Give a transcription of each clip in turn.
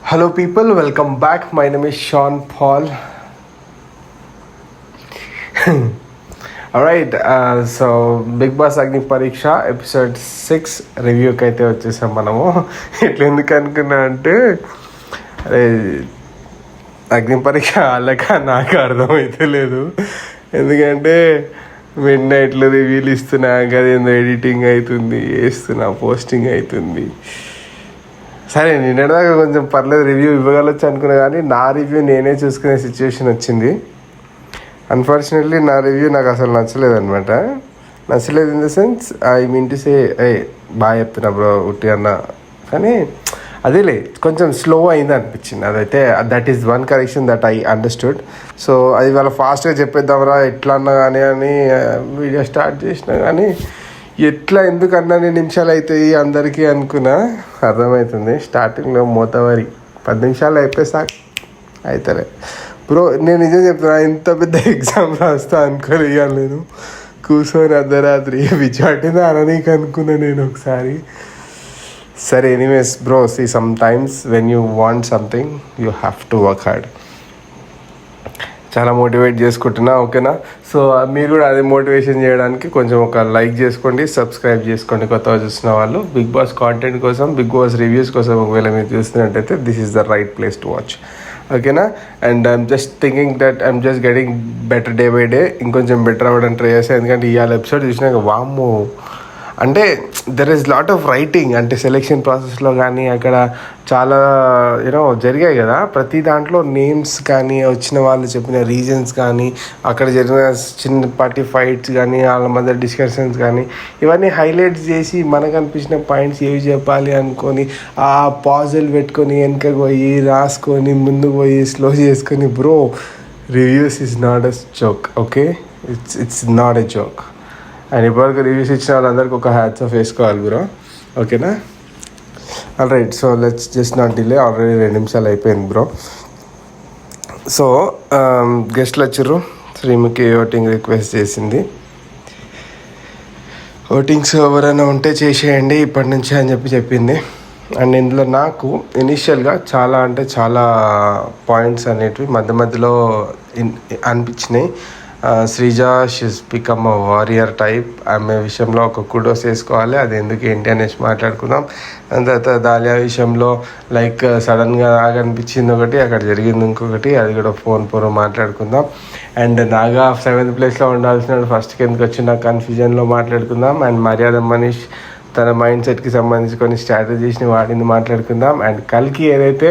Hello, people. Welcome back. My name is Sean Paul. Alright, so Big Boss Agni Pariksha episode 6 రివ్యూకి అయితే వచ్చేసాం మనము. ఇట్లా ఎందుకు అనుకున్నా అంటే అరే అగ్ని పరీక్ష వాళ్ళక నాకు అర్థమైతే లేదు. ఎందుకంటే మిడ్ నైట్లో రివ్యూలు ఇస్తున్నా, అదేందో ఎడిటింగ్ అవుతుంది, వేస్తున్నా, పోస్టింగ్ అవుతుంది. సరే నిన్నటిదాకా కొంచెం పర్లేదు రివ్యూ ఇవ్వగలచ్చు అనుకున్నా, కానీ నా రివ్యూ నేనే చూసుకునే సిచ్యువేషన్ వచ్చింది. అన్ఫార్చునేట్లీ నా రివ్యూ నాకు అసలు నచ్చలేదు అనమాట. నచ్చలేదు in the sense I mean to say బాగా చెప్తున్నా బ్రో ఉట్టి అన్న, కానీ అదేలే కొంచెం స్లో అయింది అనిపించింది. అదైతే that is one correction that I understood. So అది వాళ్ళ ఫాస్ట్గా చెప్పేద్దాంరా ఎట్లా అన్నా కానీ అని వీడియో స్టార్ట్ చేసినా, కానీ ఎట్లా ఎందుకు అన్నీ నిమిషాలు అవుతాయి అందరికీ అనుకున్నా. అర్థమవుతుంది స్టార్టింగ్లో మోతవరి 10 నిమిషాలు అయిపోయేసాక అవుతారే బ్రో. నేను నిజం చెప్తున్నా, ఇంత పెద్ద ఎగ్జామ్ రాస్తా అనుకోలేను నేను. కూర్చొని అర్ధరాత్రి విచాటిందా అననీకి అనుకున్నా నేను ఒకసారి. సరే anyways bro, see some times when you want something you have to work hard. చాలా మోటివేట్ చేసుకుంటున్నా, ఓకేనా? సో మీరు కూడా అదే మోటివేషన్ చేయడానికి కొంచెం ఒక లైక్ చేసుకోండి, సబ్స్క్రైబ్ చేసుకోండి కొత్తగా చూసిన వాళ్ళు. బిగ్ బాస్ కాంటెంట్ కోసం, బిగ్ బాస్ రివ్యూస్ కోసం ఒకవేళ మీరు చూస్తున్నట్టయితే this is the right place to watch, ఓకేనా? And I'm just thinking that I'm just getting better day by day. ఇంకొంచెం బెటర్ అవ్వడానికి ట్రై చేస్తాను. ఎందుకంటే ఇవాళ ఎపిసోడ్ చూసినాక వామ్మో, అంటే there is lot of writing. అంటే సెలెక్షన్ ప్రాసెస్లో కానీ అక్కడ చాలా జరిగాయి కదా, ప్రతి దాంట్లో నేమ్స్ కానీ, వచ్చిన వాళ్ళు చెప్పిన రీజన్స్ కానీ, అక్కడ జరిగిన చిన్నపాటి ఫైట్స్ కానీ, వాళ్ళ మధ్య డిస్కషన్స్ కానీ, ఇవన్నీ హైలైట్స్ చేసి మనకు అనిపించిన పాయింట్స్ ఏవి చెప్పాలి అనుకొని ఆ పాజులు పెట్టుకొని వెనకకు పోయి రాసుకొని ముందుకు పోయి స్లో చేసుకొని, bro reviews is not a joke, okay? It's not a joke. And ఇప్పటివరకు రివ్యూస్ ఇచ్చిన వాళ్ళందరికీ ఒక హ్యాట్స్ ఆఫ్ వేసుకోవాలి బ్రో, ఓకేనా? All right, so let's just not delay. Already 2 నిమిషాలు అయిపోయింది బ్రో. సో గెస్ట్లు వచ్చారు. శ్రీముఖి ఓటింగ్ రిక్వెస్ట్ చేసింది. ఓటింగ్స్ ఎవరైనా ఉంటే చేసేయండి ఇప్పటి నుంచి అని చెప్పింది. అండ్ ఇందులో నాకు ఇనిషియల్గా చాలా అంటే చాలా పాయింట్స్ అనేటివి మధ్య మధ్యలో అనిపించినాయి. Sreeja she's become a warrior type. ఆమె విషయంలో ఒక కుడోస్ వేసుకోవాలి, అది ఎందుకు ఏంటి అనేసి మాట్లాడుకుందాం. దాని తర్వాత దాలియా విషయంలో లైక్ సడన్గా నాకు అనిపించింది ఒకటి, అక్కడ జరిగింది ఇంకొకటి, అది కూడా ఫోన్ మాట్లాడుకుందాం. అండ్ నాగా 7th ప్లేస్లో ఉండాల్సిన ఫస్ట్కి ఎందుకు వచ్చిన కన్ఫ్యూజన్లో మాట్లాడుకుందాం. అండ్ మర్యాద మనీష్ తన మైండ్ సెట్కి సంబంధించి కొన్ని స్ట్రాటజీస్ని వాడింది మాట్లాడుకుందాం. అండ్ కల్కి ఏదైతే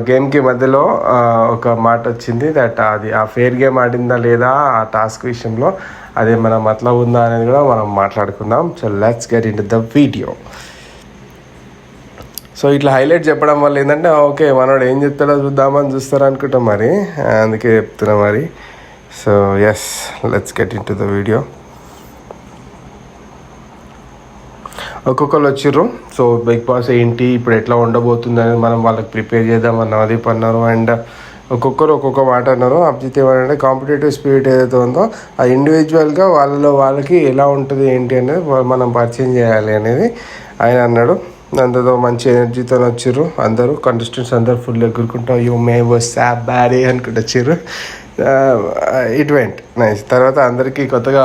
గేమ్కి మధ్యలో ఒక మాట వచ్చింది దట్ అది ఆ ఫెయిర్ గేమ్ ఆడిందా లేదా ఆ టాస్క్ విషయంలో, అదే మన మతలబ్ ఉందా అనేది కూడా మనం మాట్లాడుకుందాం. So let's get into the video. So ఇట్లా హైలైట్ చెప్పడం వల్ల ఏంటంటే ఓకే మనోడు ఏం చెప్తాడో చూద్దామని చూస్తారు అనుకుంటాం, మరి అందుకే చెప్తున్నా మరి. So yes, let's get into the video. ఒక్కొక్కరు వచ్చిర్రు. సో బిగ్ బాస్ ఏంటి ఇప్పుడు ఎట్లా ఉండబోతుంది అనేది మనం వాళ్ళకి ప్రిపేర్ చేద్దామని నవదీప్ అన్నారు. అండ్ ఒక్కొక్కరు ఒక్కొక్క మాట అన్నారు. అభిజిత్ ఏమంటే కాంపిటేటివ్ స్పిరిట్ ఏదైతే ఉందో ఆ ఇండివిజువల్గా వాళ్ళకి ఎలా ఉంటుంది ఏంటి అనేది మనం పరిచయం చేయాలి అనేది ఆయన అన్నాడు. అందరితో మంచి ఎనర్జీతో వచ్చిర్రు అందరూ కంటెస్టెంట్స్ అందరూ ఫుల్ ఎగురుకుంటా యూ మే వాస్ బ్యాడీ అనుకుంటూ వచ్చిర్రు. It went nice. తర్వాత అందరికీ కొత్తగా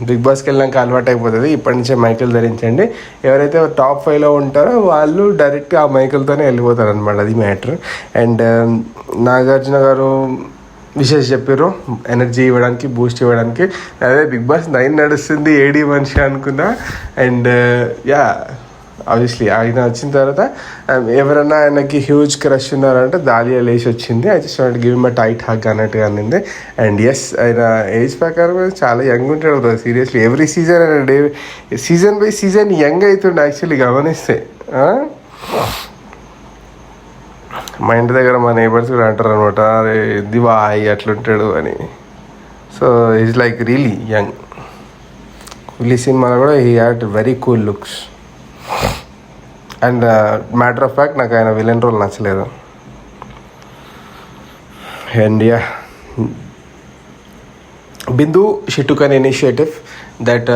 బిగ్ బాస్కి వెళ్ళినాక అలవాటు అయిపోతుంది. ఇప్పటి నుంచే మైకులు ధరించండి. ఎవరైతే టాప్ 5లో ఉంటారో వాళ్ళు డైరెక్ట్గా ఆ మైకులతోనే వెళ్ళిపోతారు అనమాట, అది మ్యాటర్. అండ్ నాగార్జున గారు విషెస్ చెప్పారు ఎనర్జీ ఇవ్వడానికి, బూస్ట్ ఇవ్వడానికి. అదే బిగ్ బాస్ 9 నడుస్తుంది, ఏడీ మనిషి అనుకున్నా. అండ్ యా ఆబ్వియస్లీ ఆయన వచ్చిన తర్వాత ఎవరైనా ఆయనకి హ్యూజ్ క్రష్ ఉన్నారంటే దాలియా లేచి వచ్చింది. I just want give him a tight hug అన్నట్టుగా అనింది. అండ్ ఎస్, ఆయన ఏజ్ ప్రకారం చాలా యంగ్ ఉంటాడు సీరియస్లీ. ఎవ్రీ సీజన్ ఆయన సీజన్ బై సీజన్ యంగ్ అవుతుండే యాక్చువల్లీ గమనిస్తే. మా ఇంటి దగ్గర మా నేబర్స్ కూడా అంటారు అనమాట, అరే దివా అట్లుంటాడు అని. So is like really young. కూలీ సినిమాలో కూడా he had very cool looks. And matter of fact నాకు ఆయన విలన్ రోల్ నచ్చలేదు. And yeah Bindu she took an initiative that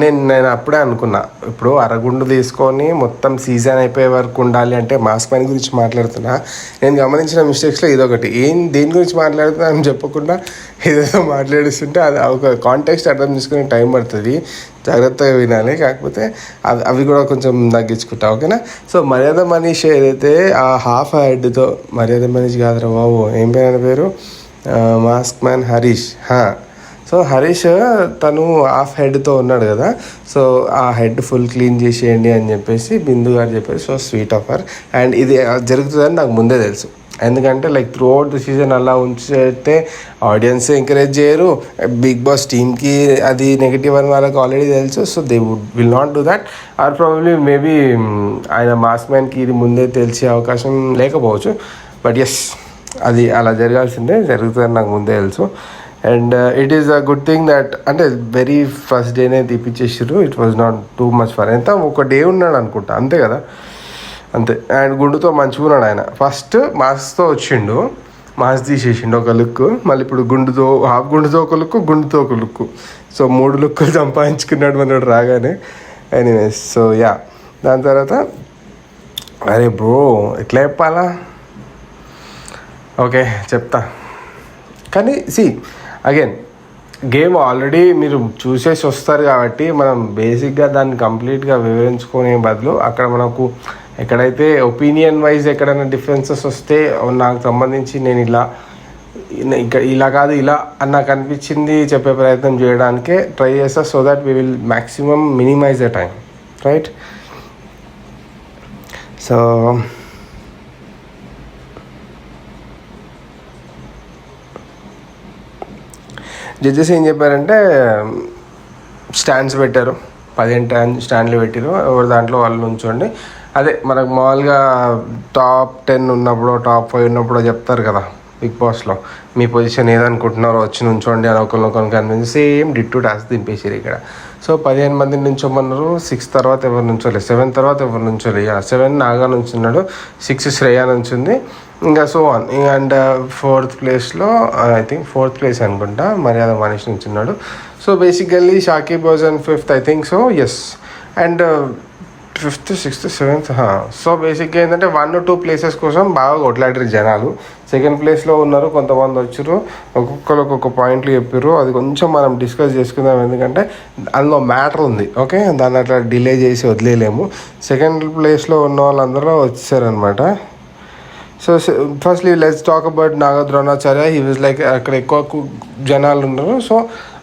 నేను అప్పుడే అనుకున్నా, ఇప్పుడు అరగుండు తీసుకొని మొత్తం సీజన్ అయిపోయే వరకు ఉండాలి అంటే మాస్క్ మ్యాన్ గురించి మాట్లాడుతున్నా. నేను గమనించిన మిస్టేక్స్లో ఇదొకటి. దేని గురించి మాట్లాడుతున్నా అని చెప్పకుండా ఏదేదో మాట్లాడిస్తుంటే అది ఒక కాంటెక్స్ట్ అర్థం చేసుకునే టైం పడుతుంది, జాగ్రత్తగా వినాలి. కాకపోతే అవి కూడా కొంచెం తగ్గించుకుంటా, ఓకేనా. సో మర్యాద మనీష్ ఏదైతే ఆ హాఫ్ హెడ్తో, మర్యాద మనీష్ కాదురా బాబు, ఏం పేరు mask man Harish. So Harish తను హాఫ్ హెడ్తో ఉన్నాడు కదా, సో ఆ హెడ్ ఫుల్ క్లీన్ చేసేయండి అని చెప్పేసి బిందు గారు చెప్పారు. So sweet of her. And ఇది జరుగుతుందని నాకు ముందే తెలుసు, ఎందుకంటే like throughout the season అలా ఉంచితే ఆడియన్స్ ఎంకరేజ్ చేయరు, బిగ్ బాస్ టీమ్కి అది నెగిటివ్ అని వాళ్ళకి ఆల్రెడీ తెలుసు. So they will not do that. Or probably maybe ఆయన మాస్క్ మ్యాన్కి ఇది ముందే తెలిసే అవకాశం లేకపోవచ్చు. బట్ ఎస్, అది అలా జరగాల్సిందే, జరుగుతుందని నాకు ముందే తెలుసు. And it is a good thing that, అంటే వెరీ ఫస్ట్ డేనే తీపిచ్చేసారు. It was not too much for, ఎంత ఒక డే ఉన్నాడు అనుకుంటా, అంతే కదా, అంతే. అండ్ గుండుతో మంచిగా ఉన్నాడు ఆయన. ఫస్ట్ మాస్క్తో వచ్చిండు, మాస్క్ తీసేసిండు ఒక లుక్, మళ్ళీ ఇప్పుడు హాఫ్ గుండుతో ఒక లుక్, గుండుతో ఒక లుక్. సో 3 లుక్కులు సంపాదించుకున్నాడు మనోడు రాగానే. ఎనీవేస్, సో యా, దాని తర్వాత అరే బ్రో ఎట్లా చెప్పాలా, ఓకే చెప్తా. కానీ అగైన్ గేమ్ ఆల్రెడీ మీరు చూసేసి వస్తారు కాబట్టి మనం బేసిక్గా దాన్ని కంప్లీట్గా వివరించుకునే బదులు అక్కడ మనకు ఎక్కడైతే ఒపీనియన్ వైజ్ ఎక్కడైనా డిఫరెన్సెస్ వస్తే నాకు సంబంధించి నేను ఇలా కాదు ఇలా అని నాకు అనిపించింది చెప్పే ప్రయత్నం చేయడానికే ట్రై చేస్తా. So that we will maximum minimize the time, right. So judges ఏం చెప్పారంటే స్టాండ్స్ పెట్టారు, 15 స్టాండ్లు పెట్టారు, ఎవరి దాంట్లో వాళ్ళు ఉంచండి. అదే మనకు మామూలుగా టాప్ 10 ఉన్నప్పుడు, టాప్ 5 ఉన్నప్పుడు చెప్తారు కదా బిగ్ బాస్లో, మీ పొజిషన్ ఏదనుకుంటున్నారో వచ్చి నుంచోండి అని ఒకరినొకరిని కనిపించి సేమ్ డిట్టు టాస్క్ దింపేసారు ఇక్కడ. సో 15 మందిని నుంచోమన్నారు. 6 తర్వాత ఎవరు నుంచోలేదు, 7 తర్వాత ఎవరు నుంచోలేదు. 7 నాగా నుంచున్నాడు, 6 శ్రేయ నుంచింది, ఇంకా సో ఆన్. అండ్ 4th ప్లేస్లో ఐ థింక్ 4th ప్లేస్ అనుకుంటా మర్యాద మనీష్ నుంచున్నాడు. So basically Shakib was and 5th I think. So yes, and 5th, 6th, 7th. So బేసిక్గా ఏంటంటే 1 or 2 ప్లేసెస్ కోసం బాగా కొట్లాడారు జనాలు. 2nd ప్లేస్లో ఉన్నారు కొంతమంది, వచ్చారు ఒక్కొక్కరు ఒక్కొక్క పాయింట్లు చెప్పారు. అది కొంచెం మనం డిస్కస్ చేసుకుందాం, ఎందుకంటే అందులో మ్యాటర్ ఉంది, ఓకే. దాన్ని అట్లా డిలే చేసి వదిలేయలేము. 2nd ప్లేస్లో ఉన్న వాళ్ళందరూ వచ్చారనమాట. So firstly let's talk about Naga Dronacharya. He was like, అక్కడ ఎక్కువ జనాలు ఉన్నారు, సో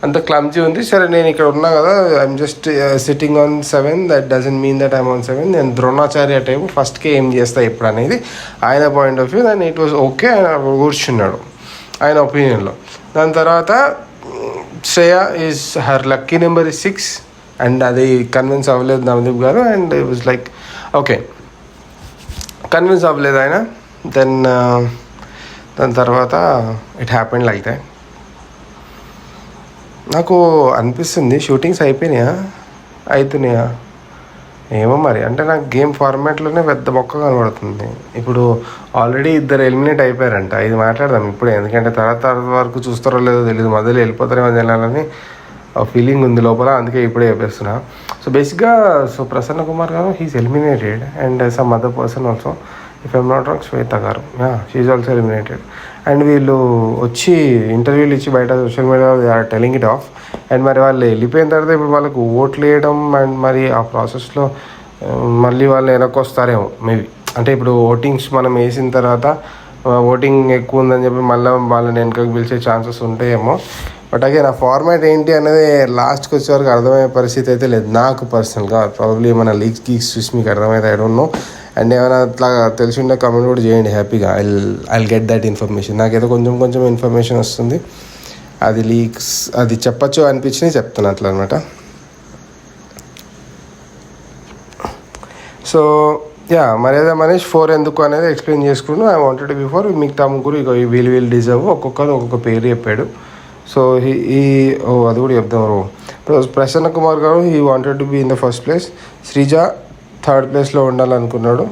అంత క్లమ్జీ ఉంది. సరే నేను ఇక్కడ ఉన్నా కదా, I'm just sitting on 7, that doesn't mean that I'm on 7. నేను ద్రోణాచార్య టైపు ఫస్ట్కే ఏం చేస్తా ఇప్పుడు అనేది ఆయన పాయింట్ ఆఫ్ వ్యూ. దాన్ని ఇట్ వాజ్ ఓకే, ఆయన కూర్చున్నాడు ఆయన ఒపీనియన్లో. దాని తర్వాత Shreya is her lucky number 6, and అది కన్విన్స్ అవ్వలేదు నవదీప్ గారు. And it was like okay, convince అవ్వలేదు ఆయన. దెన్ దాని తర్వాత ఇట్ హ్యాపెండ్ లైక్ దట్. నాకు అనిపిస్తుంది షూటింగ్స్ అవుతున్నాయా ఏమో మరి, అంటే నాకు గేమ్ ఫార్మాట్లోనే పెద్ద బొక్క కనబడుతుంది. ఇప్పుడు ఆల్రెడీ 2 ఎలిమినేట్ అయిపోయారంట. ఇది మాట్లాడదాం ఇప్పుడే, ఎందుకంటే తర్వాత వరకు చూస్తారో లేదో తెలియదు, మధ్యలో వెళ్ళిపోతారేమో జనాలని ఫీలింగ్ ఉంది లోపల, అందుకే ఇప్పుడే చెప్పేస్తున్నా. సో బేసిక్గా Prasanna Kumar garu he's eliminated, and some other person also, if I'm not wrong Shweta garu, she's also eliminated. And వీళ్ళు వచ్చి ఇంటర్వ్యూలు ఇచ్చి బయట social media they are telling it off. And మరి వాళ్ళు వెళ్ళిపోయిన తర్వాత ఇప్పుడు వాళ్ళకు ఓట్లు వేయడం అండ్ మరి ఆ ప్రాసెస్లో మళ్ళీ వాళ్ళు వెనక్కి వస్తారేమో మేబీ. అంటే ఇప్పుడు ఓటింగ్స్ మనం వేసిన తర్వాత ఓటింగ్ ఎక్కువ ఉందని చెప్పి మళ్ళీ వాళ్ళని వెనకకి పిలిచే ఛాన్సెస్ ఉంటాయేమో. బట్ అగైన్ ఆ ఫార్మాట్ ఏంటి అనేది లాస్ట్కి వచ్చే వరకు అర్థమయ్యే పరిస్థితి అయితే లేదు నాకు పర్సనల్గా. ప్రాబ్లీ ఏమైనా లీక్స్ చూసి మీకు అర్థమైతే ఐ డోంట్ నో. అండ్ ఏమైనా అట్లా తెలిసి ఉండే కామెంట్ కూడా చేయండి హ్యాపీగా. I'll get that information. నాకేదో కొంచెం ఇన్ఫర్మేషన్ వస్తుంది, అది లీక్స్ అది చెప్పచ్చు అనిపించినవి చెప్తాను అట్లా అనమాట. సో యా, మర్యాద మనీష్ 4 ఎందుకు అనేది ఎక్స్ప్లెయిన్ చేసుకున్నాను. ఐ వాంటెడ్ బిఫోర్ మిగతా ముగ్గురు ఇక వీళ్ళు డిజర్వ్ ఒక్కొక్కరు ఒక్కొక్క పేరు చెప్పాడు. సో అది కూడా చెప్దాం. Prasanna Kumar garu he wanted to be in the first place. Sreeja 3rd ప్లేస్లో ఉండాలనుకున్నాడు.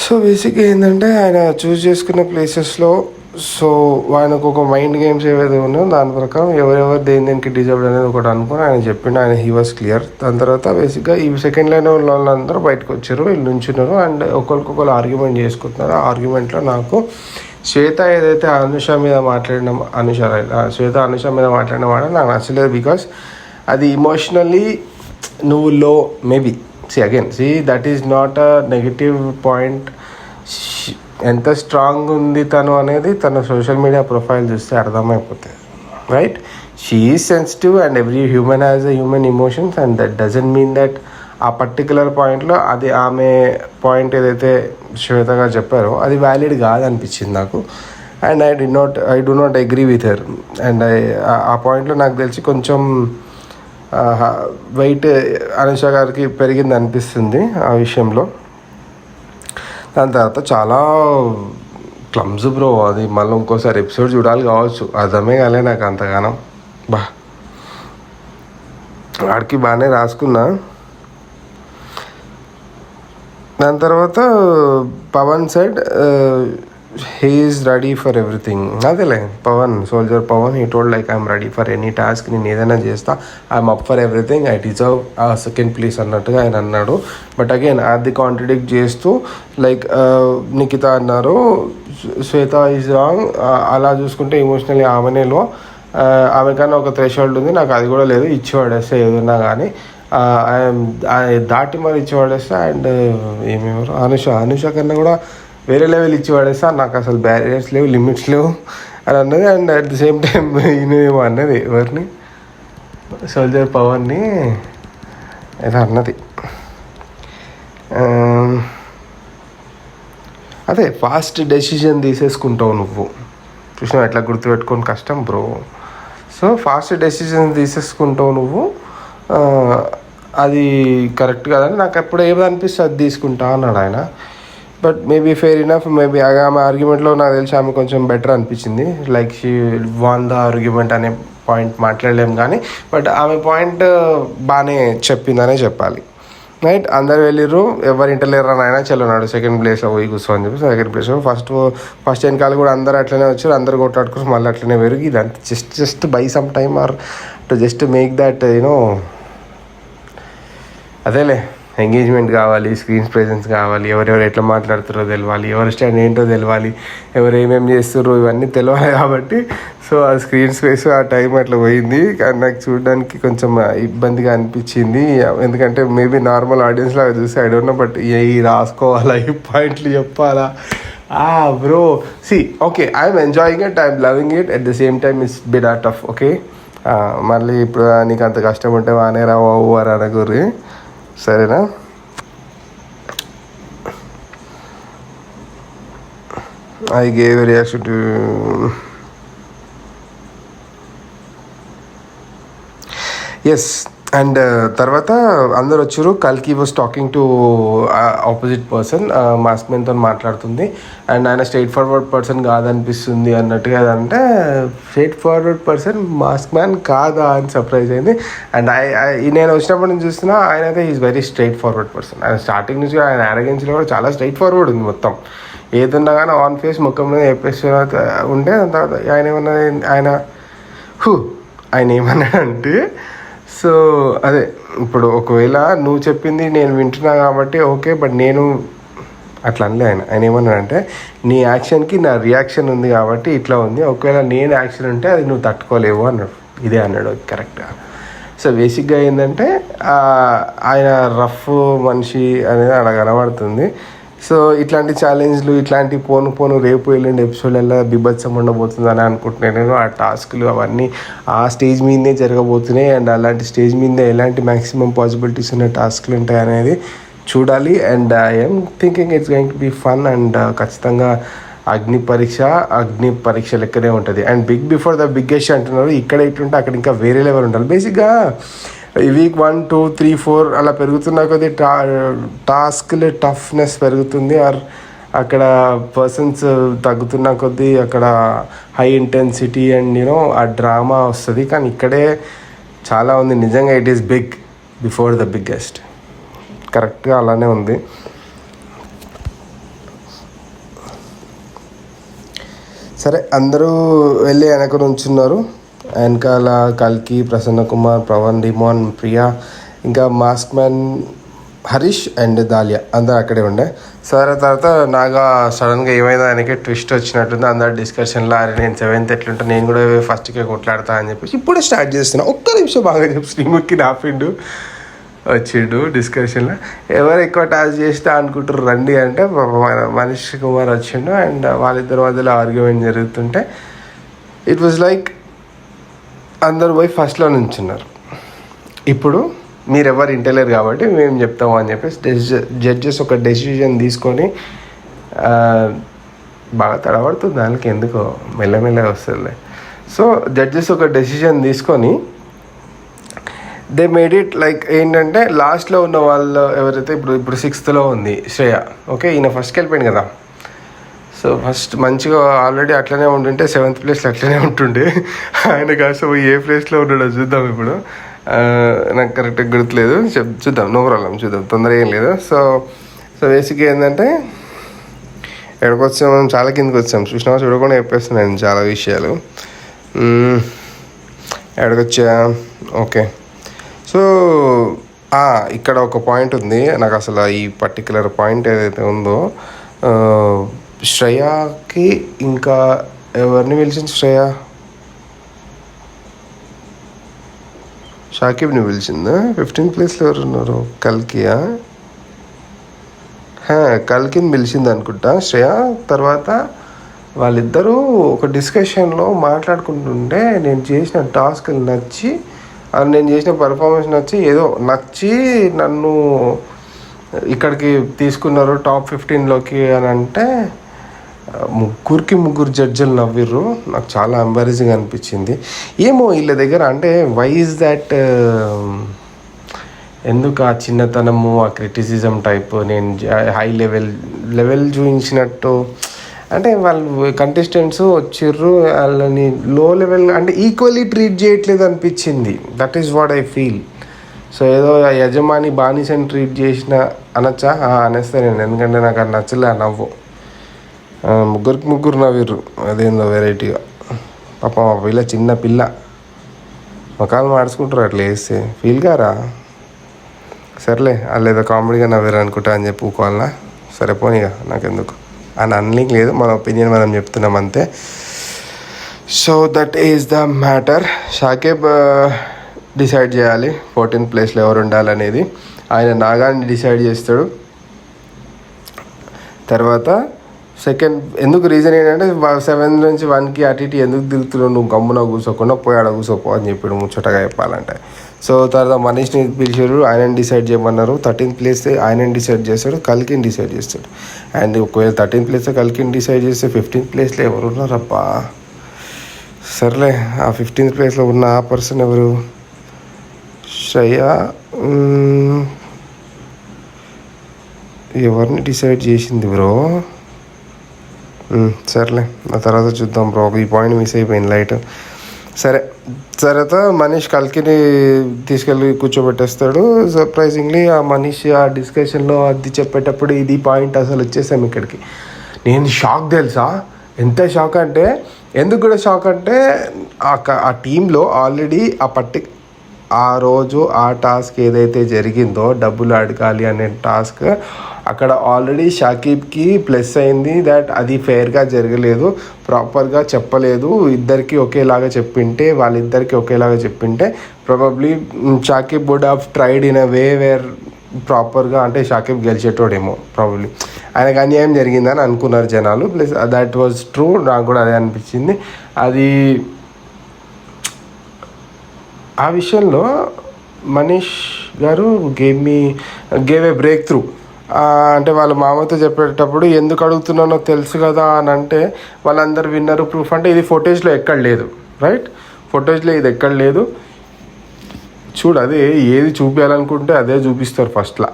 సో బేసిక్గా ఏంటంటే ఆయన చూస్ చేసుకున్న ప్లేసెస్లో సో ఆయనకు ఒక మైండ్ గేమ్స్ ఏవైతే ఉన్నాయో దాని ప్రకారం ఎవరెవరు దేనికి డిజర్వ్డ్ అనేది ఒకటి అనుకుని ఆయన చెప్పిండు. ఆయన హీ వాస్ క్లియర్. దాని తర్వాత బేసిక్గా ఈ సెకండ్ లైన్ వాళ్ళందరూ బయటకు వచ్చారు, వీళ్ళు నుంచున్నారు అండ్ ఒకరికొకరు ఆర్గ్యుమెంట్ చేసుకుంటున్నారు. ఆ ఆర్గ్యుమెంట్లో నాకు శ్వేత ఏదైతే అనుష మీద మాట్లాడిన శ్వేత అనుష మీద మాట్లాడిన మాట నాకు నచ్చలేదు. బికాస్ అది ఇమోషనల్లీ నువ్వు లో maybe that is not a negative point. ఎంత స్ట్రాంగ్ ఉంది తను అనేది తన సోషల్ మీడియా ప్రొఫైల్ చూస్తే అర్థమైపోతుంది, right? She is sensitive and every human has a human emotions and that doesn't mean that ఆ పర్టికులర్ పాయింట్లో అది ఆమె పాయింట్ ఏదైతే శ్వేత గారు చెప్పారో అది వ్యాలిడ్ కాదనిపించింది నాకు. And I do not agree with her. And ఆ పాయింట్లో నాకు తెలిసి కొంచెం వెయిట్ అనుష గారికి పెరిగింది అనిపిస్తుంది ఆ విషయంలో. దాని తర్వాత చాలా క్లమ్స్ బ్రో, అది మళ్ళీ ఇంకోసారి ఎపిసోడ్ చూడాలి కావచ్చు, అర్థమే కాలే నాకు అంతగానం. వాడికి బాగానే రాసుకున్నా. దాని తర్వాత Pawan side he is ready for everything. అదేలే Pawan, soldier Pawan, he told like I'm ready for any task, నేను ఏదైనా చేస్తా, I'm up for everything, I deserve a second place అన్నట్టుగా ఆయన అన్నాడు. బట్ అగైన్ అది కాంట్రడిక్ట్ చేస్తూ లైక్ నిఖిత అన్నారు శ్వేత ఈజ్ రాంగ్. అలా చూసుకుంటే ఎమోషనల్లీ ఆమెనేలో ఆమె కన్నా ఒక థ్రెషోల్డ్ ఉంది, నాకు అది కూడా లేదు, ఇచ్చి పడేస్తే ఏదన్నా కానీ దాటి మరి ఇచ్చి పడేస్తా. అండ్ ఏమేమో అనుష కన్నా కూడా వేరే లెవెల్ ఇచ్చి పడేస్తా, నాకు అసలు బ్యారియర్స్ లేవు, లిమిట్స్ లేవు అని అన్నది. And at the same time ఈయనేమో అన్నది, ఎవరిని, సోల్జర్ పవన్ని ఏదో అన్నది. అదే ఫాస్ట్ డెసిషన్ తీసేసుకుంటావు నువ్వు, చూసినావు ఎట్లా గుర్తుపెట్టుకొని కష్టం బ్రో. సో ఫాస్ట్ డెసిషన్ తీసేసుకుంటావు నువ్వు, అది కరెక్ట్ కాదని నాకు ఎప్పుడు ఏమి అనిపిస్తే అది తీసుకుంటా అన్నాడు ఆయన. But maybe fair enough. Maybe ఆమె ఆర్గ్యుమెంట్లో నాకు తెలిసి ఆమె కొంచెం బెటర్ అనిపించింది. Like she won the argument అనే పాయింట్ మాట్లాడలేము కానీ, బట్ ఆమె పాయింట్ బాగానే చెప్పిందనే చెప్పాలి, రైట్? అందరు వెళ్ళిర్రు, ఎవరు ఇంటలేరు అని ఆయన చెల్లున్నాడు సెకండ్ ప్లేస్లో పోయి కూర్చోని చెప్పి సెకండ్ ప్లేస్లో. ఫస్ట్ వెనకాల కూడా అందరు అట్లనే వచ్చారు, అందరు కొట్లాడుకుని మళ్ళీ అట్లనే పెరిగి ఇదంతా just by some time or to just make that you, అదేలే ఎంగేజ్మెంట్ కావాలి, స్క్రీన్ ప్రెజెన్స్ కావాలి, ఎవరెవరు ఎట్లా మాట్లాడుతారో తెలియాలి, ఎవరి స్టాండ్ ఏంటో తెలియాలి, ఎవరు ఏమేమి చేస్తారో ఇవన్నీ తెలియాలి. కాబట్టి సో ఆ స్క్రీన్ స్పేస్ ఆ టైం అట్లా పోయింది. కానీ నాకు చూడడానికి కొంచెం ఇబ్బందిగా అనిపించింది. ఎందుకంటే మేబీ నార్మల్ ఆడియన్స్ లాగా చూసి ఐ డోంట్ నో, బట్ ఈ రాసుకోవాలా, ఈ పాయింట్లు చెప్పాలా, bro see okay I'm enjoying it, I'm loving it, at the same time it's bit tough. Okay మళ్ళీ ఇప్పుడు నీకు అంత కష్టం ఉంటే వానే రావు అని అనగుర్రి, సరేనా? I gave reaction to yes. And తర్వాత అందరు వచ్చారు. కల్కి was talking to opposite person, mask మ్యాన్తో మాట్లాడుతుంది. అండ్ ఆయన స్ట్రైట్ ఫార్వర్డ్ పర్సన్ కాదనిపిస్తుంది అన్నట్టుగా, అంటే straightforward person mask man కాదా అని సర్ప్రైజ్ అయింది. అండ్ నేను వచ్చినప్పటి నుంచి చూస్తున్నా ఆయన అయితే is very straight forward person. ఆయన స్టార్టింగ్ నుంచి ఆయన అరగెన్స్లో కూడా చాలా స్ట్రైట్ ఫార్వర్డ్ ఉంది మొత్తం. ఏదన్నా కానీ ఆన్ ఫేస్ ముఖం మీద చెప్పేసి ఉంటే దాని తర్వాత ఆయన ఏమన్నాడంటే, సో అదే ఇప్పుడు ఒకవేళ నువ్వు చెప్పింది నేను వింటున్నా కాబట్టి ఓకే, బట్ నేను అట్లా అనలే. ఆయన ఏమన్నాడంటే, నీ యాక్షన్కి నా రియాక్షన్ ఉంది కాబట్టి ఇట్లా ఉంది, ఒకవేళ నేను యాక్షన్ ఉంటే అది నువ్వు తట్టుకోలేవు అన్నాడు. ఇదే అన్నాడు కరెక్ట్గా. సో బేసిక్గా ఏంటంటే ఆయన రఫ్ మనిషి అనేది అలా కనబడుతుంది. సో ఇట్లాంటి ఛాలెంజ్లు, ఇట్లాంటి పోను రేపు ఎల్లుండి ఎపిసోడ్లలో బిభత్సం ఉండబోతుంది అని అనుకుంటున్నాను నేను. ఆ టాస్క్లు అవన్నీ ఆ స్టేజ్ మీదనే జరగబోతున్నాయి. అండ్ అలాంటి స్టేజ్ మీద ఎలాంటి మ్యాక్సిమం పాసిబిలిటీస్ ఉన్న టాస్క్లు ఉంటాయి అనేది చూడాలి. And I'm thinking it's going to be fun. And ఖచ్చితంగా అగ్ని పరీక్ష లెక్కనే ఉంటుంది. అండ్ బిఫోర్ ద బిగ్గెస్ట్ అంటున్నారు, ఇక్కడ ఇట్లుంటే అక్కడ ఇంకా వేరే లెవెల్ ఉండాలి. బేసిక్గా ఈ వీక్ 1, 2, 3, 4 అలా పెరుగుతున్న కొద్దీ టాస్క్లు టఫ్నెస్ పెరుగుతుంది. ఆర్ అక్కడ పర్సన్స్ తగ్గుతున్న కొద్దీ అక్కడ high intensity and you know drama వస్తుంది. కానీ ఇక్కడే చాలా ఉంది నిజంగా. It is big before the biggest, కరెక్ట్గా అలానే ఉంది. సరే అందరూ వెళ్ళి వెనక నుంచున్నారు. వెనకాల కల్కి, ప్రసన్న కుమార్, పవన్, డిమోన్, ప్రియా, ఇంకా mask man Harish and dahlia అందరు అక్కడే ఉండే. సరే తర్వాత నాగా సడన్గా ఏమైనా ఆయనకి ట్విస్ట్ వచ్చినట్టుంది అందరు డిస్కషన్లో. అరే నేను 7th ఎట్లుంటే నేను కూడా ఫస్ట్కే కొట్లాడతా అని చెప్పేసి ఇప్పుడే స్టార్ట్ చేస్తున్నా. ఒక్క నిమిషం బాగా చెప్పి శ్రీముఖి నాపిండు వచ్చిండు డిస్కషన్లో. ఎవరు ఎక్కువ టాస్క్ చేస్తా అనుకుంటారు రండి అంటే మనీష్ కుమార్ వచ్చిండు. అండ్ వాళ్ళిద్దరి మధ్యలో ఆర్గ్యుమెంట్ జరుగుతుంటే ఇట్ వాజ్ లైక్ అందరు పోయి ఫస్ట్లో నుంచున్నారు. ఇప్పుడు మీరు ఎవరు ఇంటలేరు కాబట్టి మేము చెప్తాము అని చెప్పేసి జడ్జెస్ ఒక డెసిజన్ తీసుకొని బాగా తడబడుతుంది దానికి ఎందుకో మెల్లమెల్లగా వస్తుంది. సో జడ్జెస్ ఒక డెసిజన్ తీసుకొని దే మేడ్ ఇట్ లైక్ ఏంటంటే లాస్ట్లో ఉన్న వాళ్ళు ఎవరైతే ఇప్పుడు 6th ఉంది శ్రేయ. ఓకే, ఈయన ఫస్ట్కి వెళ్ళిపోయింది కదా. సో ఫస్ట్ మంచిగా ఆల్రెడీ అట్లనే ఉంటుంటే 7th ప్లేస్లో అట్లనే ఉంటుండే. ఆయన కాస్త ఏ ప్లేస్లో ఉన్నాడో చూద్దాం ఇప్పుడు. నాకు కరెక్ట్గా గుర్తులేదు, చూద్దాం, నో ప్రాబ్లం, చూద్దాం, తొందర ఏం లేదు. సో బేసిక్గా ఏంటంటే ఎక్కడికి వచ్చాం, మనం చాలా కిందకి వచ్చాం. చూసినా చూడకుండా చెప్పేస్తున్నాను చాలా విషయాలు. ఎక్కడికొచ్చా, ఓకే. సో ఇక్కడ ఒక పాయింట్ ఉంది నాకు అసలు ఈ పర్టికులర్ పాయింట్ ఏదైతే ఉందో, శ్రేయాకి ఇంకా ఎవరిని పిలిచింది శ్రేయ, షాకిబ్ని పిలిచిందా. 15th ప్లేస్లో ఎవరు ఉన్నారు, కల్కియా, కల్కిని పిలిచింది అనుకుంటా శ్రేయ. తర్వాత వాళ్ళిద్దరూ ఒక డిస్కషన్లో మాట్లాడుకుంటుంటే నేను చేసిన టాస్క్లు నచ్చి, నేను చేసిన పర్ఫార్మెన్స్ నచ్చి నన్ను ఇక్కడికి తీసుకున్నారు టాప్ 15లోకి అని అంటే ముగ్గురు జడ్జిలు నవ్విర్రు. నాకు చాలా ఎంబారసింగ్ అనిపించింది. ఏమో వీళ్ళ దగ్గర అంటే వై ఈజ్ దట్, ఎందుకు ఆ చిన్నతనము, ఆ క్రిటిసిజం టైప్ నేను హై లెవెల్ చూపించినట్టు, అంటే వాళ్ళు కంటెస్టెంట్స్ వచ్చిర్రు వాళ్ళని లో లెవెల్ అంటే ఈక్వల్లీ ట్రీట్ చేయట్లేదు అనిపించింది. That is what I feel. So ఏదో యజమాని బానిసని ట్రీట్ చేసిన అనొచ్చా, అనేస్తే నేను, ఎందుకంటే నాకు అది నచ్చలే ఆ నవ్వు. ముగ్గురు నవ్విర్రు, అదేందో వెరైటీగా. పాపం ఆ పిల్ల చిన్న పిల్ల, మొక్కలు మార్చుకుంటారు అట్లా వేస్తే ఫీల్ గారా. సర్లే వాళ్ళు ఏదో కామెడీగా నవ్వారు అనుకుంటా అని చెప్పి ఊకోవాలన్నా, సరే పోనీగా నాకెందుకు అని అనలేం లేదు, మన ఒపీనియన్ మనం చెప్తున్నాం అంతే. So that is the matter. Shakib decide చేయాలి 14th ప్లేస్లో ఎవరు ఉండాలనేది. ఆయన నాగాన్ని డిసైడ్ చేస్తాడు. తర్వాత సెకండ్ ఎందుకు రీజన్ ఏంటంటే 7 నుంచి 1కి అటు ఇటు ఎందుకు దిగుతున్నావు, నువ్వు గమ్మున కూర్చోకుండా పోయి ఆడ కూర్చోపో అని చెప్పాడు ముచ్చటగా చెప్పాలంటే. సో తర్వాత మనీష్ని పిలిచారు, ఆయనని డిసైడ్ చేయమన్నారు. 13th ప్లేస్ ఆయనని డిసైడ్ చేస్తాడు, కల్కిని డిసైడ్ చేస్తాడు. అండ్ ఒకవేళ 13th ప్లేస్లో కల్కిని డిసైడ్ చేస్తే 15th ప్లేస్లో ఎవరు ఉన్నారబ్బా. సర్లే, ఆ 15th ప్లేస్లో ఉన్న ఆ పర్సన్ ఎవరు, శ్రేయ. ఎవరిని డిసైడ్ చేసింది బ్రో, సర్లే ఆ తర్వాత చూద్దాం బ్రో, ఈ పాయింట్ మిస్ అయిపోయింది లైట్. సరే, తర్వాత మనీష్ కల్కిని తీసుకెళ్ళి కూర్చోబెట్టేస్తాడు. సర్ప్రైజింగ్లీ ఆ మనీష్ ఆ డిస్కషన్లో అది చెప్పేటప్పుడు ఇది పాయింట్ అసలు వచ్చేసాం ఇక్కడికి. నేను షాక్ తెలుసా, ఎంత షాక్ అంటే, ఎందుకు కూడా షాక్ అంటే ఆ టీంలో ఆల్రెడీ ఆ రోజు ఆ టాస్క్ ఏదైతే జరిగిందో డబ్బులు అడగాలి అనే టాస్క్, అక్కడ ఆల్రెడీ షాకిబ్కి ప్లస్ అయింది. దట్ అది ఫెయిర్గా జరగలేదు, ప్రాపర్గా చెప్పలేదు. ఇద్దరికి ఒకేలాగా చెప్పింటే, వాళ్ళిద్దరికి ఒకేలాగా చెప్పింటే probably Shakib would have tried in a way where ప్రాపర్గా, అంటే షాకిబ్ గెలిచేటోడేమో ప్రాబబ్లీ. ఆయనకు అన్యాయం జరిగిందని అనుకున్నారు జనాలు. ప్లస్ దట్ వాజ్ ట్రూ, నాకు కూడా అదే అనిపించింది. అది ఆ విషయంలో మనీష్ గారు గేవ్ ఏ బ్రేక్ త్రూ. అంటే వాళ్ళ మామతో చెప్పేటప్పుడు ఎందుకు అడుగుతున్నానో తెలుసు కదా అని అంటే, వాళ్ళందరూ విన్నరు ప్రూఫ్ అంటే ఇది ఫొటేజ్లో ఎక్కడ లేదు, రైట్? ఫొటేజ్లో ఇది ఎక్కడ లేదు. చూడు, అదే ఏది చూపించాలనుకుంటే అదే చూపిస్తారు ఫస్ట్లో.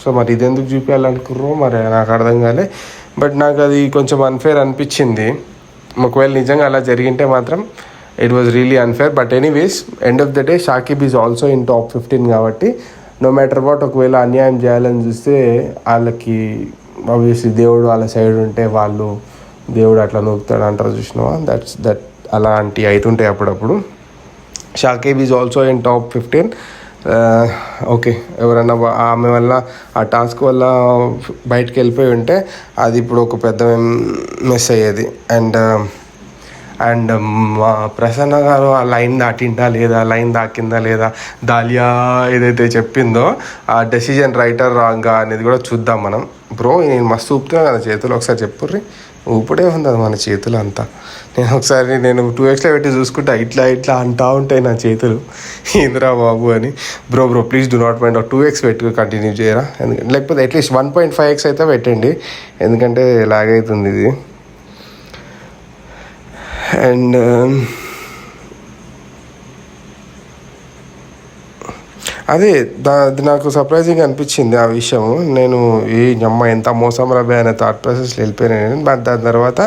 సో మరి ఇది ఎందుకు చూపించాలనుకుర్రో మరి నాకు అర్థం కాలే. బట్ నాకు అది కొంచెం అన్ఫేర్ అనిపించింది. ఒకవేళ నిజంగా అలా జరిగింటే మాత్రం it was really unfair. But anyways, end of the day Shakib is also in top 15 కాబట్టి నో మ్యాటర్ వాట్, ఒకవేళ అన్యాయం చేయాలని చూస్తే వాళ్ళకి ఆబ్వియస్లీ దేవుడు వాళ్ళ సైడ్ ఉంటే వాళ్ళు దేవుడు అట్లా నూపుతాడు అంటారు చూసినావా, దట్ అలాంటి అవుతుంటాయి అప్పుడప్పుడు. Shakib is also in top 15. Okay, ఎవరన్నా ఆమె వల్ల ఆ టాస్క్ వల్ల బయటకు వెళ్ళిపోయి ఉంటే అది ఇప్పుడు ఒక పెద్ద మిస్ అయ్యేది. అండ్ మా ప్రసన్న గారు ఆ లైన్ దాటిందా లేదా, లైన్ దాకిందా లేదా, దాలియా ఏదైతే చెప్పిందో ఆ డెసిజన్ రైటర్ రాంగా అనేది కూడా చూద్దాం మనం. బ్రో నేను మస్తు ఊపుతున్నా కదా చేతులు, ఒకసారి చెప్పుర్రి. ఊపుడే ఉంది అది మన చేతులు అంతా. నేను 2xలో పెట్టి చూసుకుంటా, ఇట్లా ఇట్లా అంటా ఉంటాయి నా చేతులు, ఇందిరా బాబు అని. Bro please do not mind 2x పెట్టి కంటిన్యూ చేయరా, ఎందుకంటే లేకపోతే అట్లీస్ట్ 1.5x అయితే పెట్టండి, ఎందుకంటే లాగవుతుంది ఇది. అండ్ అదే అది నాకు సర్ప్రైజింగ్ అనిపించింది ఆ విషయం. నేను ఈ అమ్మ ఎంత మోసం రబే అనే థాట్ ప్రాసెస్లో వెళ్ళిపోయినాను నేను. బట్ దాని తర్వాత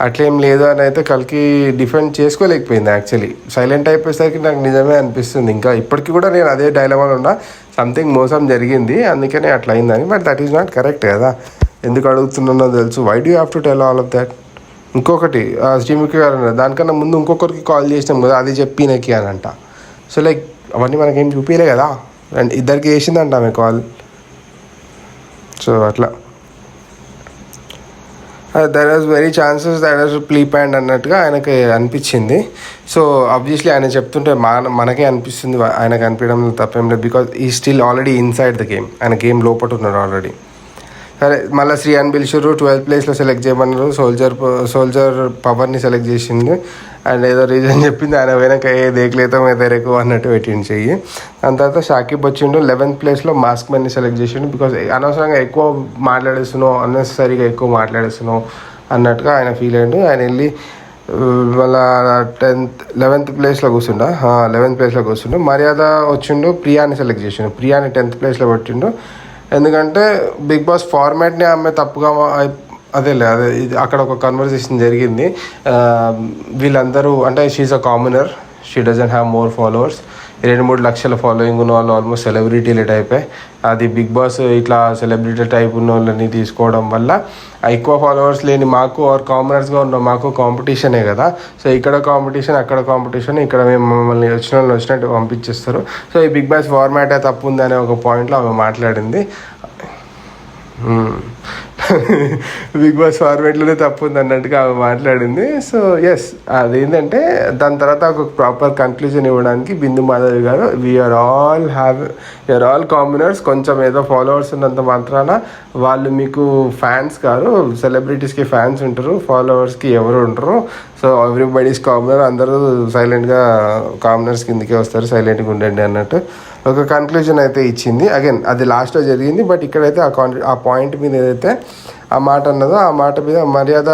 అట్లేం లేదు అని అయితే కలికి డిఫెండ్ చేసుకోలేకపోయింది. యాక్చువల్లీ సైలెంట్ అయిపోయేసరికి నాకు నిజమే అనిపిస్తుంది. ఇంకా ఇప్పటికీ కూడా నేను అదే డైలమాలో ఉన్నా, సంథింగ్ మోసం జరిగింది అందుకనే అట్లా అయిందని. But that is not correct కదా, ఎందుకు అడుగుతున్నానో తెలుసు. Why do have to tell all of that. ఇంకొకటి శ్రీముఖి గారు అన్నారు, దానికన్నా ముందు ఇంకొకరికి కాల్ చేసినాం కదా, అది చెప్పినకి అని అంట. సో లైక్ అవన్నీ మనకేం చూపించలే కదా, అండ్ ఇద్దరికి చేసిందంట ఆమె కాల్. సో అట్లా there was very chances that was planned అన్నట్టుగా ఆయనకి అనిపించింది. సో ఆబ్వియస్లీ ఆయన చెప్తుంటే మనకే అనిపిస్తుంది, ఆయనకు అనిపించడం తప్పేం లేదు. బికాజ్ ఈ still already inside the game, ఆయన గేమ్ లోపల ఉన్నాడు ఆల్రెడీ. సరే మళ్ళీ శ్రీయాన్ పిలిచారు, 12th ప్లేస్లో సెలెక్ట్ చేయమన్నారు. సోల్జర్ పవర్ని సెలెక్ట్ చేసింది. అండ్ ఏదో రీజన్ చెప్పింది, ఆయన వెనక దేకలేతో తెరకు అన్నట్టు పెట్టిండు చెయ్యి. దాని తర్వాత షాకిబ్ వచ్చిండు, 11th ప్లేస్లో మాస్క్ మ్యాన్ని సెలెక్ట్ చేసిండు. బికాజ్ అనవసరంగా ఎక్కువ అన్నెసరీగా ఎక్కువ మాట్లాడేస్తున్నావు అన్నట్టుగా ఆయన ఫీల్ అయ్యిండు. ఆయన వెళ్ళి మళ్ళా 11th ప్లేస్లో కూర్చుండా, 11th ప్లేస్లో కూర్చుండు. మర్యాద వచ్చిండు, ప్రియాని సెలెక్ట్ చేసిండు. ప్రియాని 10th ప్లేస్లో పెట్టిండు. ఎందుకంటే బిగ్ బాస్ ఫార్మాట్ని ఆమె తప్పుగా అదే అక్కడ ఒక కన్వర్సేషన్ జరిగింది. వీళ్ళందరూ అంటే she a commoner, she doesn't have more followers. 2-3 లక్షల ఫాలోయింగ్ ఉన్న వాళ్ళు ఆల్మోస్ట్ సెలబ్రిటీలు టైపే. అది బిగ్ బాస్ ఇట్లా సెలబ్రిటీ టైప్ ఉన్న వాళ్ళని తీసుకోవడం వల్ల ఎక్కువ ఫాలోవర్స్ లేని మాకు ఆర్ కామనర్స్గా ఉన్న మాకు కాంపిటీషనే కదా. సో ఇక్కడ కాంపిటీషన్, అక్కడ కాంపిటీషన్, ఇక్కడ మేము మమ్మల్ని వచ్చినట్టు పంపించేస్తారు. సో ఈ బిగ్ బాస్ ఫార్మాటే తప్పు ఉంది అనే ఒక పాయింట్లో ఆమె మాట్లాడింది. బిగ్ బాస్ ఫార్మాట్లోనే తప్పు ఉంది అన్నట్టుగా ఆమె మాట్లాడింది. సో ఎస్, అదేంటంటే దాని తర్వాత ఒక ప్రాపర్ కన్క్లూజన్ ఇవ్వడానికి బిందు మాధవి గారు, వీఆర్ ఆల్ కామనర్స్, కొంచెం ఏదో ఫాలోవర్స్ ఉన్నంత మాత్రాన వాళ్ళు మీకు ఫ్యాన్స్ కాదు. సెలబ్రిటీస్కి ఫ్యాన్స్ ఉంటారు, ఫాలోవర్స్కి ఎవరు ఉంటారు. సో ఎవ్రీబడీస్ కామనర్, అందరూ సైలెంట్గా కామనర్స్ కిందకే వస్తారు, సైలెంట్గా ఉండండి అన్నట్టు ఒక కన్క్లూజన్ అయితే ఇచ్చింది. అగైన్ అది లాస్ట్లో జరిగింది. బట్ ఇక్కడైతే ఆ పాయింట్ మీద ఏదైతే ఆ మాట అన్నదో ఆ మాట మీద మర్యాద,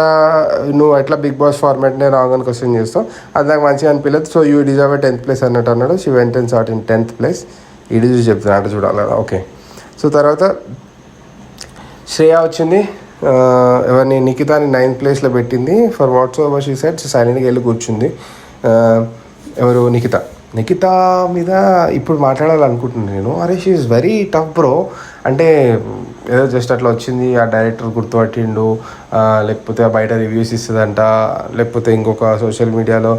నువ్వు ఎట్లా బిగ్ బాస్ ఫార్మాట్నే రాంగ్ అని క్వశ్చన్ చేస్తావు, అది నాకు మంచిగా అనిపించలేదు. So you deserve 10th place అన్నట్టు అన్నాడు. She went and sat in 10th place. ఇది చూసి చెప్తున్నా అంటే చూడాలి కదా. ఓకే, సో తర్వాత శ్రేయ వచ్చింది, ఎవరిని నిఖితాని 9th ప్లేస్లో పెట్టింది. For what's over she said, సైలెంట్గా వెళ్ళి కూర్చుంది. ఎవరు నిఖిత మీద ఇప్పుడు మాట్లాడాలనుకుంటున్నాను నేను. అరే she is very tough bro. అంటే ఏదో జస్ట్ అట్లా వచ్చింది, ఆ డైరెక్టర్ గుర్తుపట్టిండు, లేకపోతే బయట రివ్యూస్ ఇస్తుందంట, లేకపోతే ఇంకొక సోషల్ మీడియాలో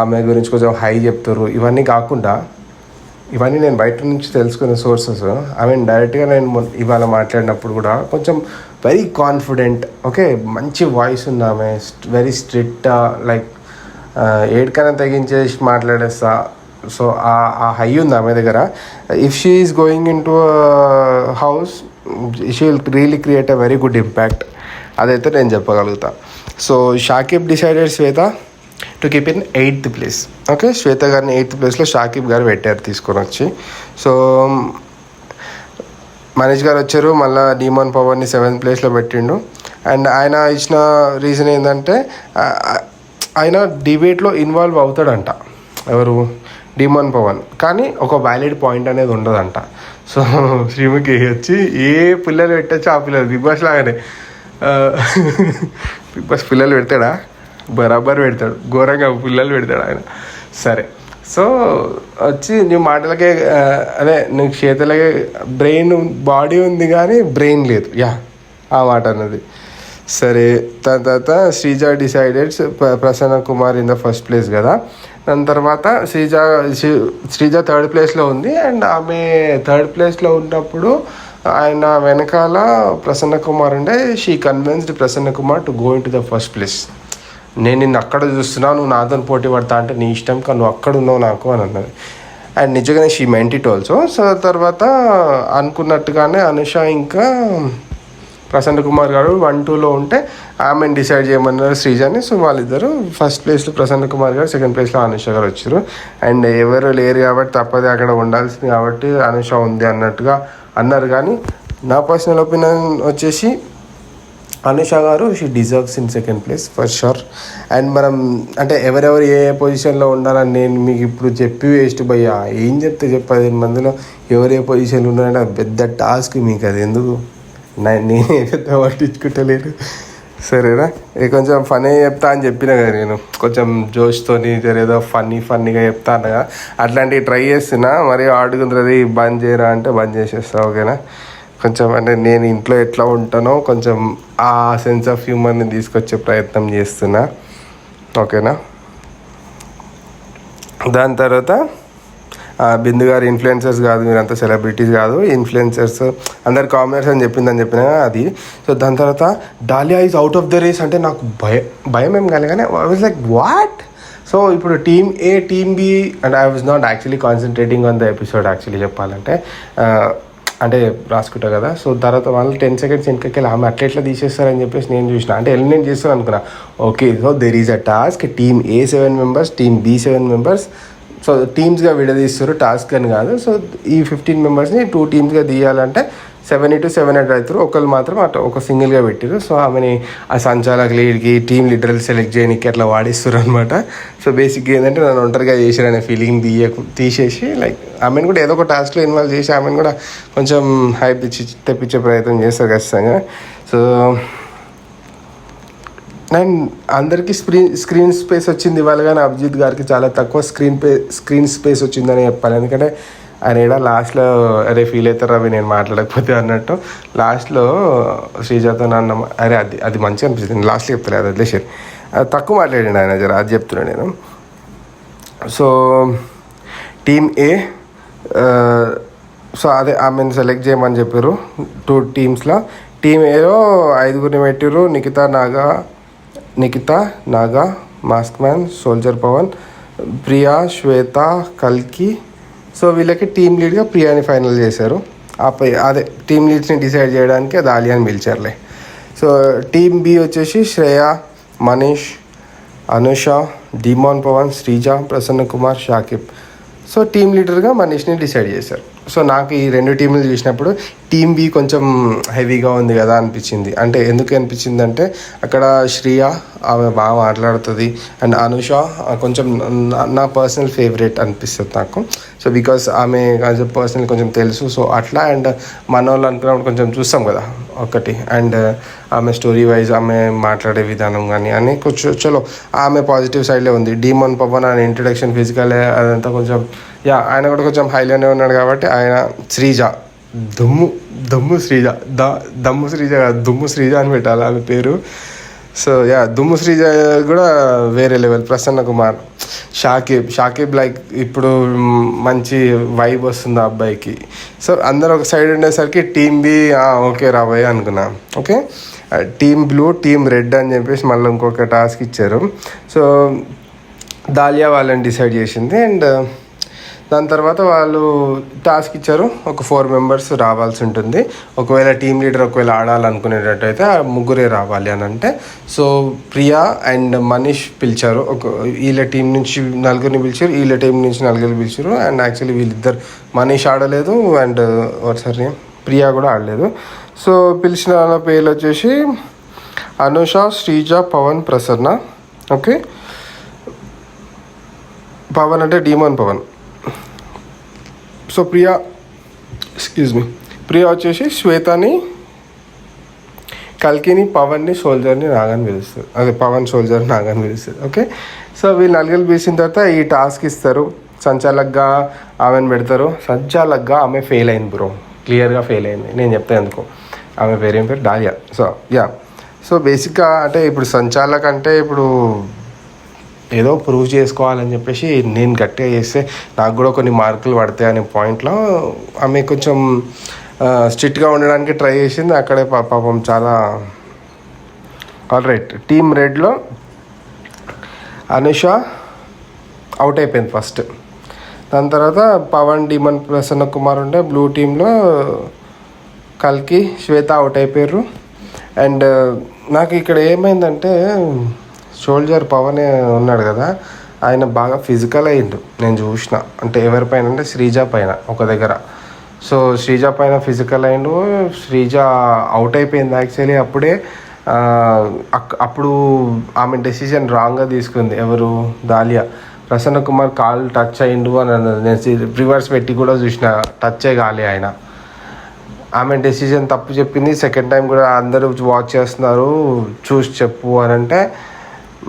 ఆమె గురించి కొంచెం హై చెప్తారు. ఇవన్నీ కాకుండా, ఇవన్నీ నేను బయట నుంచి తెలుసుకునే సోర్సెస్. ఐ మీన్ డైరెక్ట్గా నేను ఇవాళ మాట్లాడినప్పుడు కూడా కొంచెం వెరీ కాన్ఫిడెంట్, ఓకే, మంచి వాయిస్ ఉంది ఆమె, వెరీ స్ట్రిక్ట్, లైక్ ఏడుకైనా తెగించేసి మాట్లాడేస్తా. సో ఆ హై ఉంది ఆమె దగ్గర. If she is going in to house, she will really create a very good impact, అదైతే నేను చెప్పగలుగుతా. So Shakib decided Shweta to keep in 8th place. Okay, Shweta గారిని 8th ప్లేస్లో షాకిబ్ గారు పెట్టారు తీసుకొని వచ్చి. సో మనీష్ గారు వచ్చారు, మళ్ళీ డీమాన్ పవర్ని 7th ప్లేస్లో పెట్టిండు. అండ్ ఆయన ఇచ్చిన రీజన్ ఏంటంటే ఆయన డిబేట్లో ఇన్వాల్వ్ అవుతాడంట, ఎవరు, డీమాన్ పవన్, కానీ ఒక వ్యాలిడ్ పాయింట్ అనేది ఉండదంట. సో శ్రీముఖి వచ్చి ఏ పిల్లలు పెట్టచ్చు ఆ పిల్లలు, బిగ్ బాస్ లాగానే బిగ్ బాస్ పిల్లలు పెడతాడా, బరాబర్ పెడతాడు, ఘోరంగా పిల్లలు పెడతాడు ఆయన. సరే, సో వచ్చి నీ మాటలకే అదే నీకు చేతులకే బ్రెయిన్ బాడీ ఉంది కానీ బ్రెయిన్ లేదు, యా ఆ మాట అన్నది. సరే, దాని తర్వాత Sreeja decided Prasanna Kumar in the first place కదా. దాని తర్వాత శ్రీజ థర్డ్ ప్లేస్లో ఉంది. అండ్ ఆమె థర్డ్ ప్లేస్లో ఉన్నప్పుడు ఆయన వెనకాల ప్రసన్న కుమార్ ఉండే. She convinced Prasanna Kumar to go in to the first place. నేను నిన్ను అక్కడ చూస్తున్నావు, నువ్వు నాతో పోటీ పడతా అంటే నీ ఇష్టం, కానీ నువ్వు అక్కడ ఉన్నావు నాకు అని అన్నది. అండ్ నిజంగానే she meant it also. So తర్వాత అనుకున్నట్టుగానే అనుష ఇంకా ప్రసన్న కుమార్ గారు 1-2లో ఉంటే ఆమెను డిసైడ్ చేయమన్నారు శ్రీజాని. సో వాళ్ళిద్దరు ఫస్ట్ ప్లేస్లో ప్రసన్న కుమార్ గారు, సెకండ్ ప్లేస్లో అనుష గారు వచ్చారు. అండ్ ఎవరు లేరు కాబట్టి తప్పదే అక్కడ ఉండాల్సింది కాబట్టి అనుష ఉంది అన్నట్టుగా అన్నారు. కానీ నా పర్సనల్ ఒపీనియన్ వచ్చేసి అనుష గారు she deserves in second place for sure. And మనం అంటే ఎవరెవరు ఏ పొజిషన్లో ఉండాలని నేను మీకు ఇప్పుడు చెప్పి వేస్ట్ భయ్యా. ఏం చెప్తే 15 మందిలో ఎవరు ఏ పొజిషన్లో ఉన్నారంటే పెద్ద టాస్క్ మీకు. అది ఎందుకు నేనే పెద్ద పట్టించుకుంటలేను సరేనా. ఇది కొంచెం ఫనీ చెప్తా అని చెప్పిన కదా నేను, కొంచెం జోష్తోని ఏదో ఫన్నీగా చెప్తా అన్నగా. అట్లాంటివి ట్రై చేస్తున్నా. మరి ఆడుకుంటుంది బంద్ చేయరా అంటే బంద్ చేసేస్తా. ఓకేనా. కొంచెం అంటే నేను ఇంట్లో ఎట్లా ఉంటానో కొంచెం ఆ సెన్స్ ఆఫ్ హ్యూమర్ని తీసుకొచ్చే ప్రయత్నం చేస్తున్నా. ఓకేనా. దాని తర్వాత బిందు గారు ఇన్ఫ్లుయెన్సర్స్ కాదు, మీరంతా సెలబ్రిటీస్ కాదు, ఇన్ఫ్లుయెన్సర్స్ అందరు కామనర్స్ అని చెప్పిన అది. సో దాని తర్వాత Dalia is out of the race అంటే నాకు భయం ఏం కాలే, కానీ I was like what. So ఇప్పుడు team A team B and I was not actually concentrating on the episode actually చెప్పాలంటే. అంటే రాసుకుంటా కదా. సో తర్వాత వాళ్ళు 10 seconds వెనకకెళ్ళి ఆమె అట్లా తీసేస్తారని చెప్పేసి నేను చూసిన. అంటే ఎలిమినేట్ చేస్తాను అనుకున్నా. Okay, so there is a task. Team A 7 members, team B 7 members. So టీమ్స్గా విడదీస్తారు, టాస్క్ అని కాదు. సో ఈ 15 members 2 teamsగా తీయాలంటే 7-7 అవుతారు. ఒకళ్ళు మాత్రం అటు ఒక సింగిల్గా పెట్టారు. సో ఆమెని ఆ సంచాలక లీడ్కి టీమ్ లీడర్లు సెలెక్ట్ చేయడానికి అట్లా వాడిస్తారు అనమాట. సో బేసిక్గా ఏంటంటే నన్ను ఒంటరిగా చేశారనే ఫీలింగ్ తీసేసి లైక్ ఆమెను కూడా ఏదో ఒక టాస్క్లో ఇన్వాల్వ్ చేసి ఆమెను కూడా కొంచెం హైప్ తెప్పించే ప్రయత్నం చేస్తారు ఖచ్చితంగా. సో అండ్ అందరికీ స్క్రీన్ స్పేస్ వచ్చింది ఇవాళ, కానీ అభిజిత్ గారికి చాలా తక్కువ స్క్రీన్ స్పేస్ వచ్చిందని చెప్పాలి. ఎందుకంటే ఆయన ఏడా లాస్ట్లో అరే ఫీల్ అవుతారు అవి నేను మాట్లాడకపోతే అన్నట్టు లాస్ట్లో శ్రీజాతో అన్న అరే అది మంచిగా అనిపిస్తుంది. లాస్ట్లో చెప్తాను అది వదిలేసారు, అది తక్కువ మాట్లాడండి ఆయన జర, అది చెప్తున్నాను నేను. సో టీమ్ ఏ సో అదే ఆమెను సెలెక్ట్ చేయమని చెప్పారు 2 teamsలో. టీమ్ ఏలో 5 పెట్టారు. Nikhita Naga, mask man, soldier Pawan, Priya, Shweta, కల్కి. సో వీళ్ళకి టీమ్ లీడ్గా ప్రియాని ఫైనల్ చేశారు. అదే టీమ్ లీడ్స్ని డిసైడ్ చేయడానికి అది ఆలియాని పిలిచారులే. సో టీమ్ బి వచ్చేసి శ్రేయ, మనీష్, అనుష, డిమాన్ పవన్, శ్రీజ, ప్రసన్న కుమార్, షాకిబ్. సో టీమ్ లీడర్గా మనీష్ని డిసైడ్ చేశారు. సో నాకు ఈ 2 టీంలు చూసినప్పుడు టీమ్ బి కొంచెం హెవీగా ఉంది కదా అనిపించింది. అంటే ఎందుకు అనిపించింది అంటే అక్కడ శ్రియ ఆమె బాగా మాట్లాడుతుంది అండ్ అనుష కొంచెం నా పర్సనల్ ఫేవరెట్ అనిపిస్తుంది నాకు. సో బికాస్ ఆమె కొంచెం పర్సనల్ కొంచెం తెలుసు. సో అట్లా అండ్ మన వాళ్ళు అనుకున్నప్పుడు కొంచెం చూస్తాం కదా ఒకటి. అండ్ ఆమె స్టోరీ వైజ్ ఆమె మాట్లాడే విధానం కానీ అని కొంచెం చలో ఆమె పాజిటివ్ సైడ్లో ఉంది. డీమన్ పవన్ ఆయన ఇంట్రడక్షన్ ఫిజికల్ అదంతా కొంచెం ఆయన కూడా కొంచెం హైలోనే ఉన్నాడు కాబట్టి ఆయన శ్రీజ దమ్ము శ్రీజ దమ్ము శ్రీజ కాదు దుమ్ము శ్రీజ అని పెట్టాలి ఆమె పేరు. సో దుమ్ము శ్రీజ కూడా వేరే లెవెల్. ప్రసన్న కుమార్, షాకిబ్ లైక్ ఇప్పుడు మంచి వైబ్ వస్తుంది ఆ అబ్బాయికి. సో అందరూ ఒక సైడ్ ఉండేసరికి టీమ్ బి ఓకే రాబోయే అనుకున్నా. Okay team blue, team red అని చెప్పేసి మళ్ళీ ఇంకొక టాస్క్ ఇచ్చారు. సో దాలియా వాళ్ళని డిసైడ్ చేసింది. అండ్ దాని తర్వాత వాళ్ళు టాస్క్ ఇచ్చారు, ఒక 4 members రావాల్సి ఉంటుంది. ఒకవేళ టీమ్ లీడర్ ఒకవేళ ఆడాలనుకునేటట్టు అయితే 3 రావాలి అని అంటే. సో ప్రియా అండ్ మనీష్ పిలిచారు. వీళ్ళ టీం నుంచి 4 పిలిచారు, వీళ్ళ టీం నుంచి 4 పిలిచారు. అండ్ యాక్చువల్లీ వీళ్ళిద్దరు మనీష్ ఆడలేదు అండ్ ఒకసారి ప్రియా కూడా ఆడలేదు. సో పిలిచిన వాళ్ళ పేర్లు వచ్చేసి అనుష, శ్రీజ, పవన్, ప్రసన్న. ఓకే పవన్ అంటే డీమన్ పవన్. సో ప్రియా వచ్చేసి శ్వేతని, కల్కిని, పవన్ని, సోల్జర్ని, నాగాని పిలుస్తారు. అదే పవన్, సోల్జర్, నాగాని పిలుస్తారు. ఓకే సో వీళ్ళు 4 పిలిచిన తర్వాత ఈ టాస్క్ ఇస్తారు. సంచాలక్గా ఆమెను పెడతారు. సంచాలక్గా ఆమె ఫెయిల్ అయింది బ్రో, క్లియర్గా ఫెయిల్ అయింది. నేను చెప్తాను ఎందుకు. ఆమె పేరేం పేరు డాలియా. సో బేసిక్గా అంటే ఇప్పుడు సంచాలక్ అంటే ఇప్పుడు ఏదో ప్రూవ్ చేసుకోవాలని చెప్పేసి నేను గట్టిగా చేస్తే నాకు కూడా కొన్ని మార్కులు పడతాయి అనే పాయింట్లో ఆమె కొంచెం స్ట్రిక్ట్గా ఉండడానికి ట్రై చేసింది. అక్కడే పాపం చాలా ఆల్ రైట్. టీమ్ రెడ్లో అనుష అవుట్ అయిపోయింది ఫస్ట్. దాని తర్వాత పవన్, డిమన్, ప్రసన్న కుమార్ ఉండే బ్లూ టీంలో కల్కి, శ్వేత అవుట్ అయిపోయారు. అండ్ నాకు ఇక్కడ ఏమైందంటే సోల్జర్ పవన్ ఉన్నాడు కదా, ఆయన బాగా ఫిజికల్ అయ్యిండు నేను చూసిన. అంటే ఎవరిపైన అంటే శ్రీజ పైన ఒక దగ్గర. సో శ్రీజ పైన ఫిజికల్ అయ్యిండు. శ్రీజ అవుట్ అయిపోయింది యాక్చువల్లీ అప్పుడే. అప్పుడు ఆమె డెసిజన్ రాంగ్గా తీసుకుంది. ఎవరు? Dahlia. Prasanna Kumar call touch అయ్యిండు అని నేను రివర్స్ పెట్టి కూడా చూసిన, టచ్చే కాలే ఆయన. ఆమె డెసిజన్ తప్పు చెప్పింది. సెకండ్ టైం కూడా అందరూ వాచ్ చేస్తున్నారు, చూసి చెప్పు అని అంటే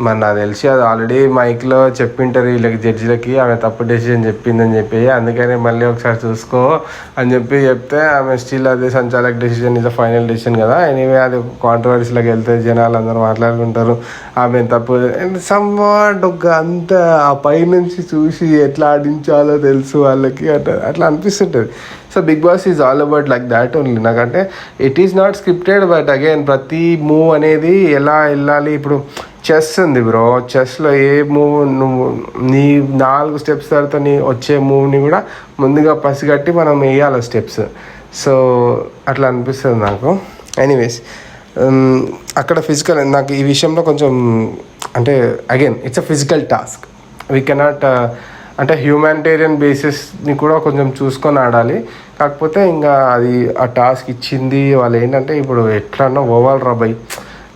మరి నాకు తెలిసి అది ఆల్రెడీ మైక్లో చెప్పింటారు వీళ్ళకి, జడ్జిలకి, ఆమె తప్పు డెసిజన్ చెప్పిందని చెప్పి. అందుకని మళ్ళీ ఒకసారి చూసుకో అని చెప్తే ఆమె స్టిల్ అదే సంచాలక్ డెసిజన్ ఇస్ ఫైనల్ డెసిజన్ కదా. ఎనీవే అది కాంట్రవర్సీలోకి వెళ్తే జనాలు అందరూ మాట్లాడుకుంటారు ఆమె తప్పు. సమ్వాట్ ఒక అంత ఆ పైనుంచి చూసి ఎట్లా ఆడించాలో తెలుసు వాళ్ళకి, అట్లా అనిపిస్తుంటుంది. So Bigg Boss is all about like that only. నాకంటే it is not scripted, but again ప్రతి మూవ్ అనేది ఎలా వెళ్ళాలి. ఇప్పుడు చెస్ ఉంది బ్రో, చెస్లో ఏ మూవ్ నువ్వు నీ 4 స్టెప్స్ తర్వాత నీ వచ్చే మూవ్ని కూడా ముందుగా పసిగట్టి మనం వేయాలి స్టెప్స్. సో అట్లా అనిపిస్తుంది నాకు. ఎనీవేస్ అక్కడ ఫిజికల్ నాకు ఈ విషయంలో కొంచెం అంటే again it's a physical task. We cannot అంటే హ్యూమానిటేరియన్ బేసిస్ని కూడా కొంచెం చూసుకొని ఆడాలి. కాకపోతే ఇంకా అది ఆ టాస్క్ ఇచ్చింది వాళ్ళు ఏంటంటే ఇప్పుడు ఎట్లన్నా ఓవాలి రాబాయ్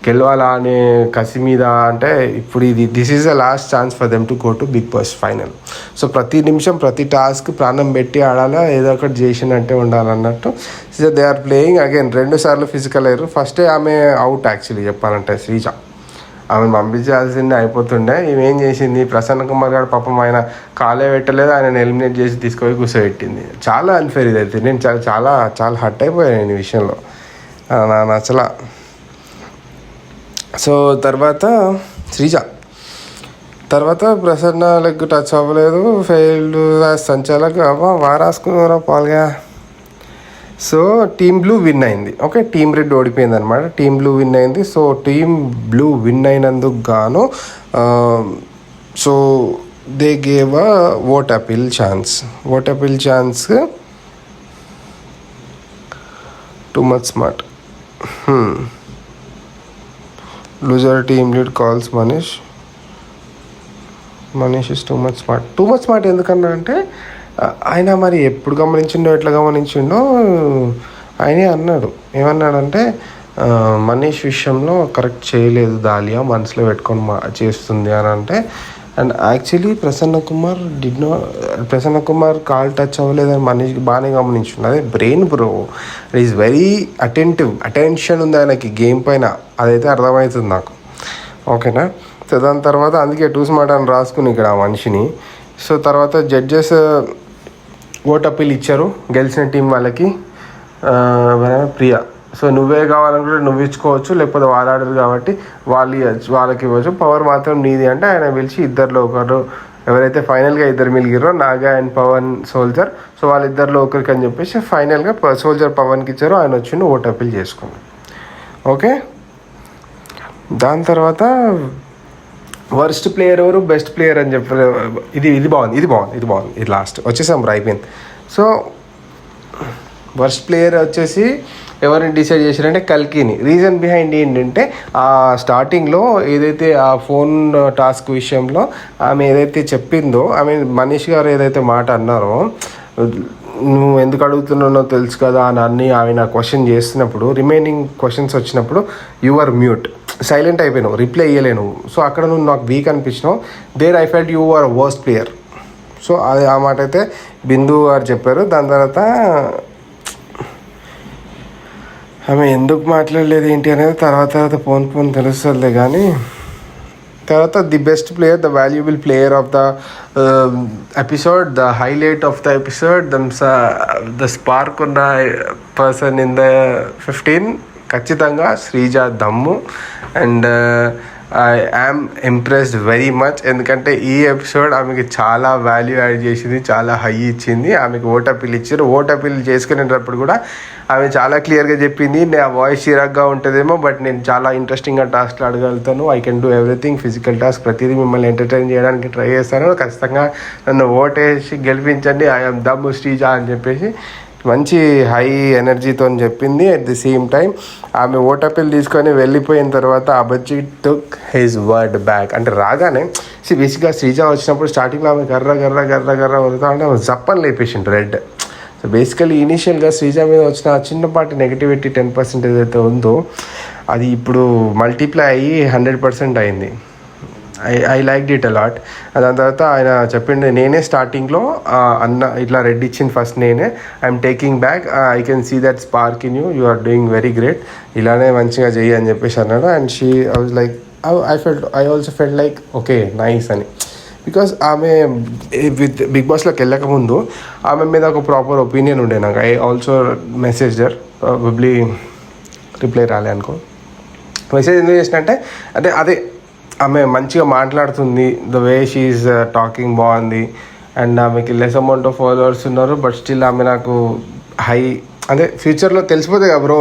గెలవాలా అనే కసి మీద. అంటే ఇప్పుడు this is the last chance for them to go to Bigg Boss final. So ప్రతి నిమిషం ప్రతి టాస్క్ ప్రాణం పెట్టి ఆడాలా, ఏదో ఒకటి చేసినట్టే ఉండాలన్నట్టు. So they are playing again 2 సార్లు ఫిజికల్ అయ్యారు. ఫస్టే ఆమె అవుట్ యాక్చువల్లీ చెప్పాలంటే శ్రీజ. ఆమెను పంపించాల్సిందే అయిపోతుండే. ఏం చేసింది, ప్రసన్న కుమార్ గారు పాపం ఆయన కాలే పెట్టలేదు, ఆయన ఎలిమినేట్ చేసి తీసుకొని కూర్చోబెట్టింది. చాలా అన్ఫేర్ ఇదైతే. నేను చాలా చాలా హర్ట్ అయిపోయాను ఈ విషయంలో, నా నచ్చలా. సో తర్వాత శ్రీజ తర్వాత ప్రసన్న లెగ్ టచ్ అవ్వలేదు, ఫెయిల్డ్ సంచాలక్ వారాసుకున్నారా పాల్గా. సో టీమ్ బ్లూ విన్ అయింది. ఓకే, టీమ్ రెడ్ ఓడిపోయింది అనమాట, టీమ్ బ్లూ విన్ అయింది. సో టీమ్ బ్లూ విన్ అయినందుకు గాను so they gave a vote appeal chance. Too much smart. Loser team lead calls Manish is too much smart. ఎందుకన్నా అంటే ఆయన మరి ఎప్పుడు గమనించిండో ఎట్లా గమనించిండో ఆయనే అన్నాడు. ఏమన్నాడంటే మనీష్ విషయంలో కరెక్ట్ చేయలేదు దాలియా, మనసులో పెట్టుకొని చేస్తుంది అని అంటే. And actually Prasanna Kumar call touch అవ్వలేదని మనీష్కి బాగానే గమనించిండు. అదే brain bro, it is very attention ఉంది ఆయనకి గేమ్ పైన, అదైతే అర్థమవుతుంది నాకు. ఓకేనా. సో దాని తర్వాత అందుకే టూ స్మార్ట్ అని రాసుకుని ఇక్కడ ఆ మనిషిని. సో తర్వాత జడ్జెస్ ఓట్ అప్పీల్ ఇచ్చారు గెలిచిన టీం వాళ్ళకి. ప్రియా, సో నువ్వే కావాలనుకుంటే నువ్వు ఇచ్చుకోవచ్చు, లేకపోతే వాళ్ళు ఆడరు కాబట్టి వాళ్ళకి ఇవ్వచ్చు, పవర్ మాత్రం నీది అంటే ఆయన పిలిచి ఇద్దరిలో ఒకరు ఎవరైతే ఫైనల్గా ఇద్దరు మిలిగిరో, Naga and Pawan soldier, so వాళ్ళిద్దరిలో ఒకరికి అని చెప్పేసి ఫైనల్గా సోల్జర్ పవన్కి ఇచ్చారు. ఆయన వచ్చి ఓట్ అప్పీల్ చేసుకున్నాడు. ఓకే. దాని తర్వాత వర్స్ట్ ప్లేయర్ ఎవరు, బెస్ట్ ప్లేయర్ అని చెప్పారు. ఇది బాగుంది. ఇది లాస్ట్ వచ్చేసాం అయిపోయింది. సో వర్స్ట్ ప్లేయర్ వచ్చేసి ఎవరిని డిసైడ్ చేశారంటే కల్కిని. రీజన్ బిహైండ్ ఏంటంటే ఆ స్టార్టింగ్లో ఏదైతే ఆ ఫోన్ టాస్క్ విషయంలో ఆమె ఏదైతే చెప్పిందో, ఆమె మనీష్ గారు ఏదైతే మాట అన్నారో, నువ్వు ఎందుకు అడుగుతున్నానో తెలుసు కదా అని అన్ని ఆయన క్వశ్చన్ చేస్తున్నప్పుడు, రిమైనింగ్ క్వశ్చన్స్ వచ్చినప్పుడు యు ఆర్ మ్యూట్, సైలెంట్ అయిపోయినావు, రిప్లై ఇవ్వలేను. సో అక్కడ నువ్వు నాకు వీక్ అనిపించినావు. There I felt you are worst player. So అది ఆ మాట అయితే బిందు గారు చెప్పారు. దాని తర్వాత ఆమె ఎందుకు మాట్లాడలేదు ఏంటి అనేది తర్వాత పోన్ తెలుస్తుందిలే. కానీ తర్వాత the best player, the valuable player of the episode, the highlight of the episode, the spark ఉన్న పర్సన్ ఇన్ ద 15 ఖచ్చితంగా శ్రీజ దమ్ము. And I am impressed very much, ఎందుకంటే ఈ ఎపిసోడ్ ఆమెకి చాలా వాల్యూ యాడ్ చేసింది, చాలా హై ఇచ్చింది. ఆమెకి ఓటపిల్ ఇచ్చారు. ఓటపిల్ చేసుకునేటప్పుడు కూడా ఆమె చాలా క్లియర్గా చెప్పింది, నా వాయిస్ చిరాగ్గా ఉంటుందేమో బట్ నేను చాలా ఇంట్రెస్టింగ్గా టాస్క్లు అడగలుగుతాను, I can do everything, physical task ప్రతిదీ మిమ్మల్ని ఎంటర్టైన్ చేయడానికి ట్రై చేస్తాను, ఖచ్చితంగా నన్ను ఓటేసి గెలిపించండి, ఐఎమ్ దమ్ము శ్రీజ అని చెప్పేసి మంచి హై ఎనర్జీతో చెప్పింది. అట్ ది సేమ్ టైం ఆమె ఓటపిల్ తీసుకొని వెళ్ళిపోయిన తర్వాత అభిజిత్ టుక్ హిజ్ వర్డ్ బ్యాక్. అంటే రాగానే బేసిక్గా శ్రీజ వచ్చినప్పుడు స్టార్టింగ్లో ఆమె గర్ర వదులుతా అంటే ఆమె జప్పని లేపేసిండు రెడ్. సో బేసికలీ ఇనీషియల్గా శ్రీజ మీద వచ్చిన ఆ చిన్నపాటి నెగిటివిటీ 10% ఏదైతే ఉందో అది ఇప్పుడు మల్టిప్లై అయ్యి 100% అయింది. I like it a lot. దాని తర్వాత ఆయన చెప్పిండు, నేనే స్టార్టింగ్లో అన్న ఇట్లా రెడ్ ఇచ్చింది ఫస్ట్ నేనే, I'm taking back, I can see that spark in you are doing very great, ఇలానే మంచిగా చెయ్యి అని చెప్పేసి అన్నాడు. And I was like I also felt like okay nice అని. బికాస్ ఆమె విత్ బిగ్ బాస్లోకి వెళ్ళక ముందు ఆమె మీద ఒక ప్రాపర్ ఒపీనియన్ ఉండే నాకు. I also messaged her, probably reply రాలే అనుకో. మెసేజ్ ఎందుకు చేసిన అంటే అదే ఆమె మంచిగా మాట్లాడుతుంది, ద వే షీఈస్ టాకింగ్ బాగుంది, అండ్ ఆమెకి లెస్ అమౌంట్ ఆఫ్ ఫాలోవర్స్ ఉన్నారు బట్ స్టిల్ ఆమె నాకు హై అంటే ఫ్యూచర్లో తెలిసిపోతుంది కదా బ్రో,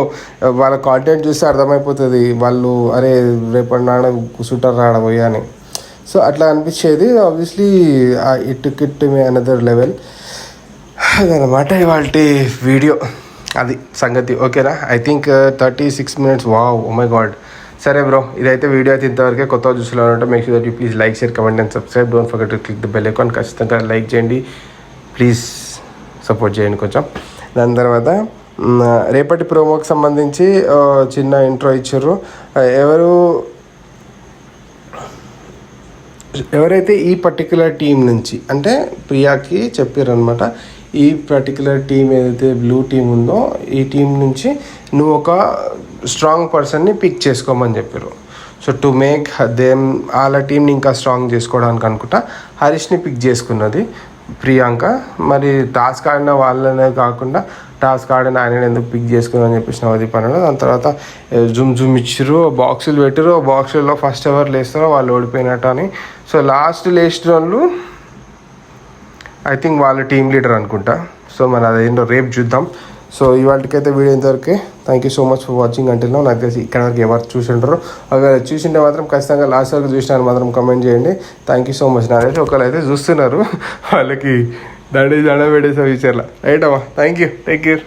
వాళ్ళ కాంటెంట్ చూస్తే అర్థమైపోతుంది వాళ్ళు అరే రేపటి నాడ కూర్చుంటారు రాడబోయా అని. సో అట్లా అనిపించేది. Obviously it may another level. అదనమాట ఇవాళ వీడియో, అది సంగతి. ఓకేనా, I think 36 minutes. Wow, oh my god. సరే బ్రో, ఇదైతే వీడియో అయితే ఇంతవరకే. కొత్త చూస్తున్నారంటే make sure that you please like, share, comment and subscribe. Don't forget to click the bell icon. ఖచ్చితంగా లైక్ చేయండి ప్లీజ్, సపోర్ట్ చేయండి కొంచెం. దాని తర్వాత రేపటి ప్రోమోకి సంబంధించి చిన్న ఇంట్రో ఇచ్చారు. ఎవరైతే ఈ పర్టికులర్ టీం నుంచి అంటే ప్రియాకి చెప్పారు అనమాట, ఈ పర్టికులర్ టీం ఏదైతే బ్లూ టీం ఉందో ఈ టీం నుంచి నువ్వు ఒక స్ట్రాంగ్ పర్సన్ని పిక్ చేసుకోమని చెప్పారు. సో టు మేక్ దేమ్ వాళ్ళ టీంని ఇంకా స్ట్రాంగ్ చేసుకోవడానికి అనుకుంటా హరీష్ని పిక్ చేసుకున్నది ప్రియాంక. మరి టాస్క్ ఆడిన వాళ్ళనే కాకుండా టాస్క్ ఆడిన ఆయన ఎందుకు పిక్ చేసుకుని చెప్పేసి నవదీప్ అన్నాడు. దాని తర్వాత జుమ్ ఇచ్చారు, బాక్సులు పెట్టారు, బాక్సుల్లో ఫస్ట్ ఎవరు లేస్తారో వాళ్ళు ఓడిపోయినట్టు అని. సో లాస్ట్ లేచిన వాళ్ళు ఐ థింక్ వాళ్ళ టీమ్ లీడర్ అనుకుంటా. సో మరి అదేంటో రేపు చూద్దాం. సో ఇవాళకైతే వీడియో ఇంతవరకే. Thank you so much for watching. అంటే నాకు తెలిసి ఇక్కడ వరకు ఎవరు చూసింటారో ఒకవేళ చూసింటే మాత్రం ఖచ్చితంగా లాస్ట్ వరకు చూసినారు మాత్రం కమెంట్ చేయండి. Thank you so much. నా దగ్గర ఒకళ్ళు అయితే చూస్తున్నారు, వాళ్ళకి దండ పెట్టేసా ఫ్యూచర్లో. రైట్ అమ్మా, థ్యాంక్ యూ, టేక్ కేర్.